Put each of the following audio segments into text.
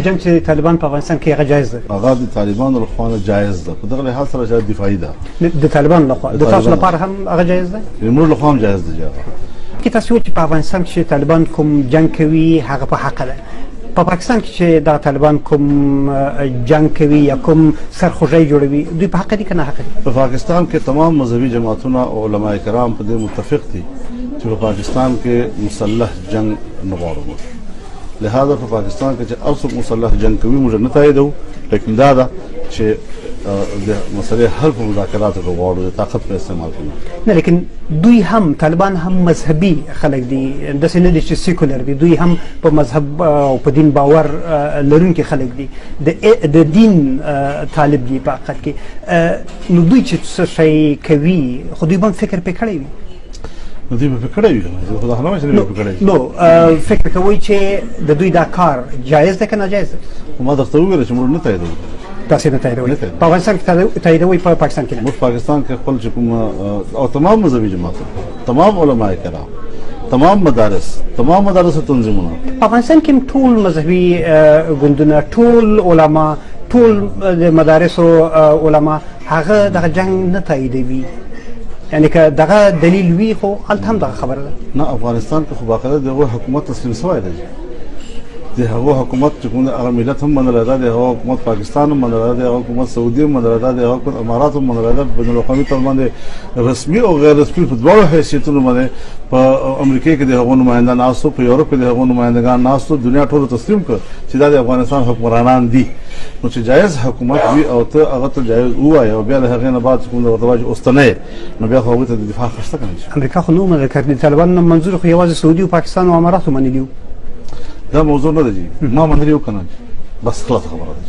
کوم جنگ چې طالبان په افغانستان کې هغه جایز ده؟ هغه د طالبانو لخوا نه جایز ده، په دغه لحاظ سره چې دفاعي ده د طالبان لخوا. د تاسو لپاره هم هغه جایز ده؟ موږ لخوا هم جایز ده. کې تاسو چې په افغانستان کې طالبان کوم جنگ کوي هغه په حق ده. په پاکستان کې چې د طالبان کوم جنگ کوي یا کوم سرخوږی جوړوي دوی په حق دي که نه حق دي؟ په پاکستان کې تمام مذهبي جماعتونه او علما کرام په دې متفق دي چې په پاکستان کې مسلح جنگ نه غواړو. لہذا په پاکستان کې چې هر څوک مسلح جنگ کوي موږ نه تاییدوو، لیکن دا ده چې د مسلې حل په مذاکراتو کې غواړو د طاقت په استعمال کوي. نه لیکن دوی هم طالبان هم مذهبي خلک دي، داسې نه دي چې سیکولر دي، دوی هم په مذهب او په دین باور لرونکي خلک دي، د دین طالب دي په حقیقت کې. نو دوی چې څه شی کوي خو دوی به فکر پې کړی وي. نو دوی به فکر کړی وي، خو دا خبره نه چې دوی فکر کړی. نو فکر کوي چې د دوی دا کار جایز ده که ناجایز ده؟ ما درته وویل چې موږ نه تاییدوو. تاسې نه تاییدوئ؟ په افغانستان کې تاییدوئ، په پاکستان کې نه؟ موږ پاکستان کې خپل چې کوم او تمام مذهبي جماعتونه، تمام علما کرام، تمام مدارس او تنظیمونه په افغانستان کې ټول مذهبي ګوندونه، ټول علما، ټول د مدارسو علما هغه دغه جنګ نه تاییدوي. یعنی که دغه دلیل وي خو هلته هم دغه خبره ده. نه، افغانستان کې خو باقاعده د هغوی حکومت تسلیم شوی دی. د هغو حکومت چې کوم هغه ملت هم منلی ده، د هغو حکومت پاکستان هم منلی ده، د هغو حکومت سعودي هم منلی ده، د هغو حکومت امارات هم منلی ده. بین الاقوامي تر باندې رسمي او غیر رسمي په دواړو حیثیتونو باندې په امریکا کې د هغو نمایندان ناستو، په یورپ کې د هغو نمایندګان ناستو، دنیا ټولو تسلیم کړ چې دا د افغانستان حکمرانان دي. نو چې جایز حکومت وي او ته هغه ته جایز ووایې او بیا له هغې نه بعد کوم ورته وایي چې اوس ته نو بیا خو هغوی ته د دفاع خرڅه کولی. امریکا خو نه منل کړ، د طالبانو منظور خو یوازې سعودي او پاکستان او اماراتو منلي وو. دا موضوع نه ده جی، ما منلي وو که نه، بس خلاص خبره ده.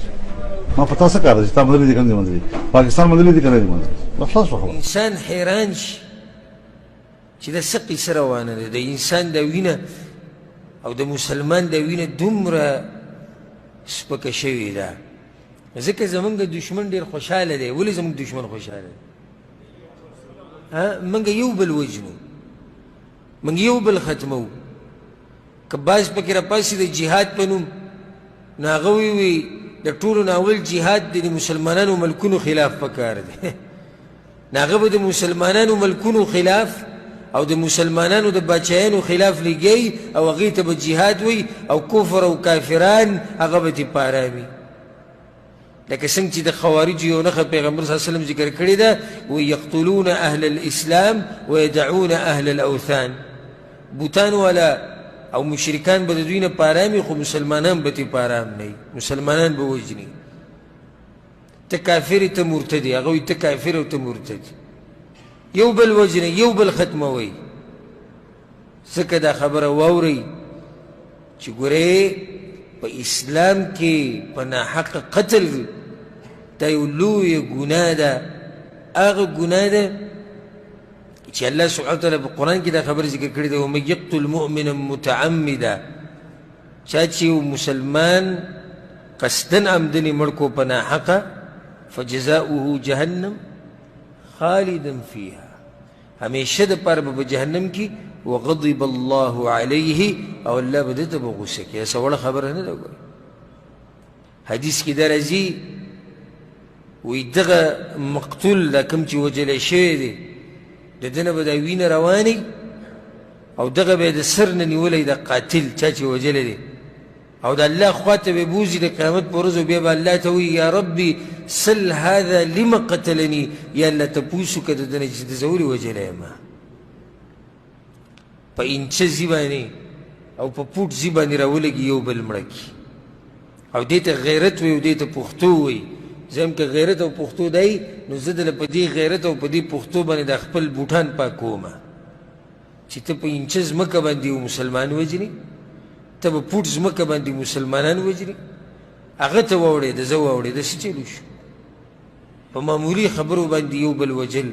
ما په تاسو کار ده چې تا منلي دي که نه دي منلي، پاکستان منلي دي که نه دي منلي، بس خلاص شوه خبره. انسان حیران شي چې دا څه قیصه روانه ده. د انسان د وینه او د مسلمان د وینه دومره سپکه شوې ده. ځکه زمونږ دشمن ډېر خوشحاله دی. ولې زمونږ دشمن خوشحاله دی؟ موږ یو بل وژنو، موږ یو بل ختمو. که بعض پکې راپاسي د جهاد په نوم، نو هغه وی د ټولو نه اول جهاد د مسلمانانو ملکونو خلاف پکار دی. نو هغه به د مسلمانانو ملکونو خلاف او د مسلمانانو د بچیانو خلاف لګي او هغې ته به جهاد وي او کفر او کافران هغه به ترې پاروي. لکه څنګه چې د خوارجو یو نښه پیغمبر صلی الله علیه وسلم ذکر کړې ده، ویقتلون اهل الاسلام ویدعون اهل الاوثان. بوتان والا او مشرکان به د دوی نه پارامي، خو مسلمانان به ترې پارام نه وي، مسلمانان به وژني. ته کافر ته مرتد، هغه وایي ته کافر او ته مرتد. یو بل وژنئ، یو بل ختموئ. ځکه دا خبره واورئ چې ګورئ په اسلام کې په ناحقه قتل دا یو لویه ګناه ده. هغه ګناه ده چې الله سبحانه وتعالی په قرآن کې دا خبره ذکر کړې ده، ومن یقتل مؤمنا متعمدا. چا چې یو مسلمان قصدن عمدنې مړ کو په ناحقه، فجزاؤه جهنم خالدا فيها، همیشه دپاره به په جهنم کې، وغضب الله علیه، او الله به دته به غصه کړي. څه وړه خبره نه ده. ګورئ حدیث کې دا راځي، وایي دغه مقتول دا کوم چې وجلی شوی دی د ده نه به دا وینه روانې او دغه به یې د سر نه نیولی د قاتل چا چې وجلی دی، او د الله خوا ته به بوځي د قیامت په ورځ، بیا به الله ته وایي یا ربي سل هذا لم قتلني، یا الله تپوس وکړه د ده نه چې د زه ولې وجلی یم. په انچه ځي باندې او په پوټ ځي باندې راولګي، یو بل مړه کړي. او دې ته غیرت وایي او دې ته پښتو وایي. زم که غیرت او پښتو دی، نو زه دله په دې غیرت او په دې پښتو باندې د خپل بوټان پاکومه چې ته په انچه ځمکه باندې یو مسلمان وژنې، ته به پوټ ځمکه باندې مسلمانان وژنې. هغه ته واوړېده، زه واوړېده، څه چلو شو؟ په معمولي خبرو باندې یو بل وجل